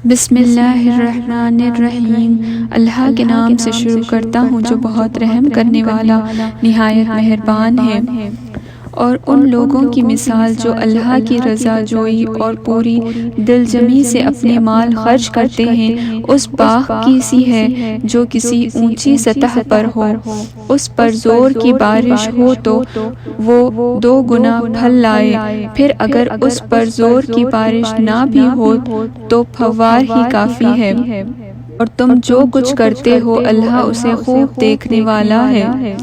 بسم اللہ الرحمن الرحیم۔ اللہ کے نام سے شروع کرتا ہوں جو بہت رحم کرنے والا نہایت مہربان ہے۔ اور ان لوگوں کی مثال جو اللہ کی رضا جوئی اور پوری دل جمی سے اپنے مال خرچ کرتے ہیں، اس باغ کی سی ہے جو کسی اونچی سطح پر ہو، اس پر زور کی بارش ہو تو وہ 2 گنا پھل لائے، پھر اگر اس پر زور کی بارش نہ بھی ہو تو پھوار ہی کافی ہے۔ اور تم جو کچھ کرتے ہو اللہ اسے خوب دیکھنے والا ہے۔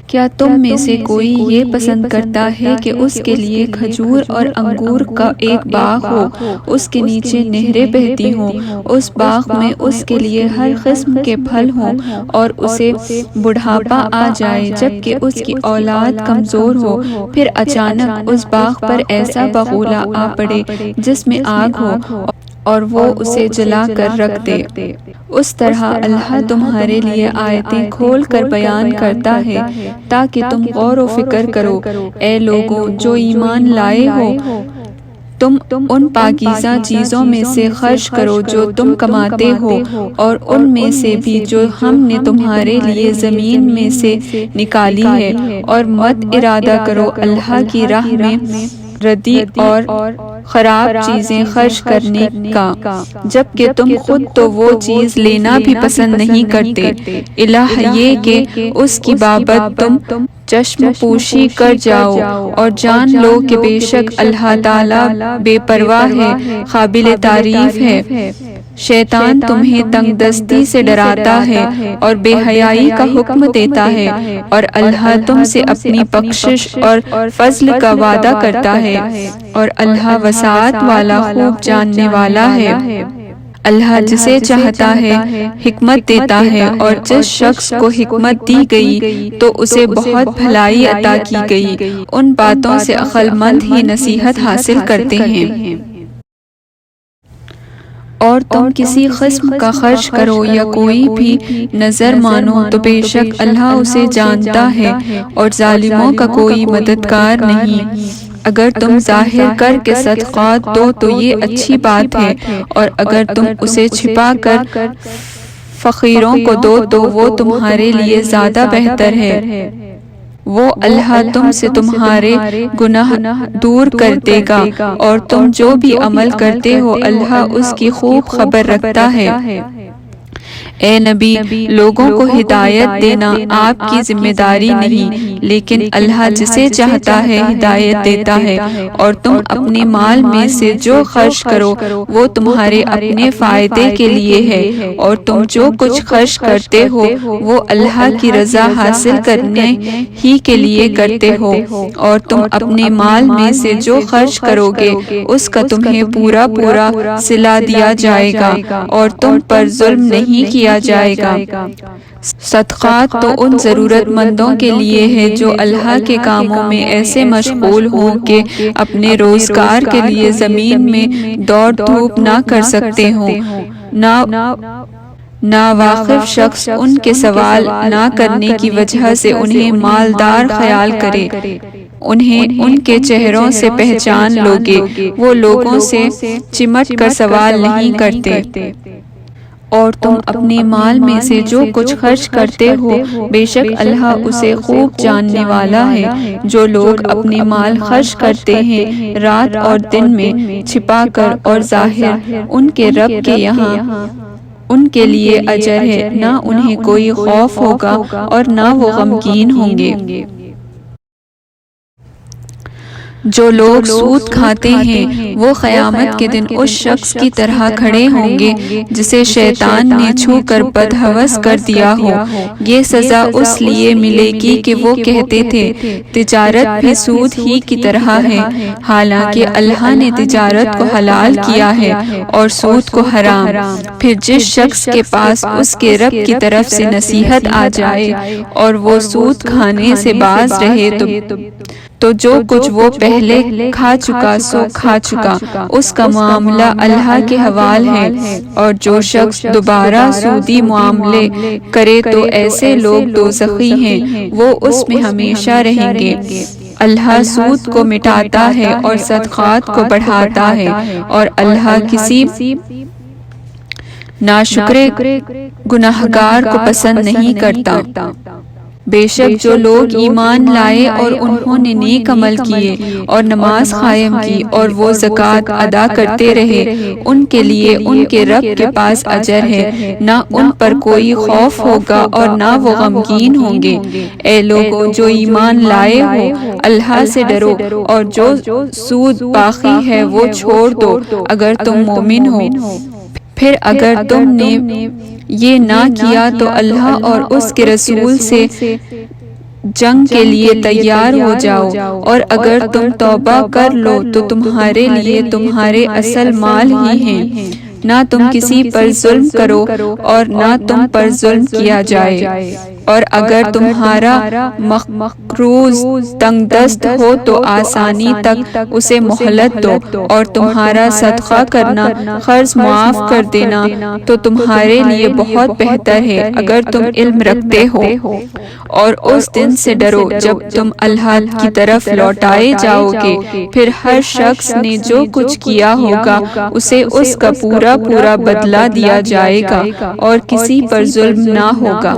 کیا تم میں سے کوئی یہ پسند کرتا ہے کہ اس کے لیے کھجور اور انگور کا ایک باغ ہو، اس کے نیچے نہریں بہتی ہوں، اس باغ میں اس کے لیے ہر قسم کے پھل ہوں، اور اسے بڑھاپا آ جائے جبکہ اس کی اولاد کمزور ہو، پھر اچانک اس باغ پر ایسا بغولہ آ پڑے جس میں آگ ہو اور وہ اسے جلا کر رکھ دے؟ اس طرح اللہ تمہارے لیے آیتیں کھول کر بیان کرتا ہے تاکہ تم غور و فکر کرو۔ اے لوگوں جو ایمان لائے ہو، تم ان پاکیزہ چیزوں میں سے خرچ کرو جو تم کماتے ہو، اور ان میں سے بھی جو ہم نے تمہارے لیے زمین میں سے نکالی ہے، اور مت ارادہ کرو اللہ کی راہ میں ردی اور خراب چیزیں خرچ کرنے کا، جبکہ تم خود تو وہ چیز لینا بھی پسند نہیں کرتے۔ الہ یہ کہ اس کی بابت تم چشم پوشی کر جاؤ اور جان لو کہ بے شک اللہ تعالیٰ بے پرواہ ہے، قابل تعریف ہے۔ شیطان تمہیں تنگ دستی سے ڈراتا ہے اور بے حیائی کا حکم دیتا ہے، اور اللہ تم سے اپنی بخشش اور فضل کا وعدہ کرتا ہے، اور اللہ وسعت والا خوب جاننے والا ہے۔ اللہ جسے چاہتا ہے حکمت دیتا ہے، اور جس شخص کو حکمت دی گئی تو اسے بہت بھلائی عطا کی گئی۔ ان باتوں سے عقل مند ہی نصیحت حاصل کرتے ہیں۔ اور تم کسی قسم کا خرچ کرو یا کوئی بھی نظر مانو تو بے شک اللہ اسے جانتا ہے، اور ظالموں کا کوئی مددگار نہیں۔ اگر تم ظاہر کر کے صدقات دو تو یہ اچھی بات ہے، اور اگر تم اسے چھپا کر فقیروں کو دو تو وہ تمہارے لیے زیادہ بہتر ہے۔ وہ اللہ تم سے تمہارے گناہ دور کر دے گا، اور تم جو بھی عمل کرتے ہو اللہ اس کی خوب خبر رکھتا ہے۔ اے نبی، لوگوں کو ہدایت دینا آپ کی ذمہ داری نہیں، لیکن اللہ جسے چاہتا ہے ہدایت دیتا ہے، اور تم اپنے مال میں سے جو خرچ کرو وہ تمہارے اپنے فائدے کے لیے ہے، اور تم جو کچھ خرچ کرتے ہو وہ اللہ کی رضا حاصل کرنے ہی کے لیے کرتے ہو، اور تم اپنے مال میں سے جو خرچ کرو گے اس کا تمہیں پورا صلہ دیا جائے گا، اور تم پر ظلم نہیں کیا جائے گا۔ صدقات تو ان ضرورت مندوں کے لیے ہے جو اللہ کے کاموں میں ایسے مشغول ہوں کہ اپنے روزگار کے لیے زمین میں دوڑ دھوپ نہ کر سکتے ہوں۔ ناواقف شخص ان کے سوال نہ کرنے کی وجہ سے انہیں مالدار خیال کرے، انہیں ان کے چہروں سے پہچان لوگے، وہ لوگوں سے چمٹ کر سوال نہیں کرتے۔ اور تم اپنے مال میں سے جو کچھ خرچ کرتے ہو بے شک اللہ اسے خوب جاننے والا ہے۔ جو لوگ اپنے مال خرچ کرتے ہیں رات اور دن میں چھپا کر اور ظاہر، ان کے رب کے یہاں ان کے لیے اجر ہے، نہ انہیں کوئی خوف ہوگا اور نہ وہ غمگین ہوں گے۔ جو لوگ سود کھاتے ہیں وہ قیامت کے دن اس شخص کی طرح کھڑے ہوں گے جسے شیطان نے چھو کر بدہوس کر دیا ہو۔ یہ سزا اس لیے ملے گی کہ وہ کہتے تھے تجارت بھی سود ہی کی طرح ہے، حالانکہ اللہ نے تجارت کو حلال کیا ہے اور سود کو حرام۔ پھر جس شخص کے پاس اس کے رب کی طرف سے نصیحت آ جائے اور وہ سود کھانے سے باز رہے تو جو کچھ وہ پہلے کھا چکا سو کھا چکا، اس کا معاملہ اللہ کے حوالے ہے۔ اور جو شخص دوبارہ سودی معاملے کرے تو ایسے لوگ دوزخی ہیں، وہ اس میں ہمیشہ رہیں گے۔ اللہ سود کو مٹاتا ہے اور صدقات کو بڑھاتا ہے، اور اللہ کسی ناشکرے گناہگار کو پسند نہیں کرتا۔ بے شک جو لوگ ایمان لائے اور انہوں نے نیک عمل کیے اور نماز قائم کی اور وہ زکوٰۃ ادا کرتے رہے، ان کے لیے ان کے رب کے پاس اجر ہے، نہ ان پر کوئی خوف ہوگا اور نہ وہ غمگین ہوں گے۔ اے لوگو جو ایمان لائے ہو، اللہ سے ڈرو اور جو سود باقی ہے وہ چھوڑ دو اگر تم مومن ہو۔ پھر اگر تم نے یہ نہ کیا تو اللہ اور اس کے رسول سے جنگ کے لیے تیار ہو جاؤ، اور اگر تم توبہ کر لو تو تمہارے لیے تمہارے اصل مال ہی ہیں، نہ تم کسی پر ظلم کرو اور نہ تم پر ظلم کیا جائے۔ اور اگر تمہارا مقروض تنگ دست ہو تو آسانی تک اسے مہلت دو، اور تمہارا صدقہ کرنا، قرض معاف کر دینا تو تمہارے لیے بہت بہتر ہے اگر تم علم رکھتے ہو۔ اور اس دن سے ڈرو جب تم اللہ کی طرف لوٹائے جاؤ گے، پھر ہر شخص نے جو کچھ کیا ہوگا اسے اس کا پورا بدلہ دیا جائے گا اور کسی پر ظلم نہ ہوگا۔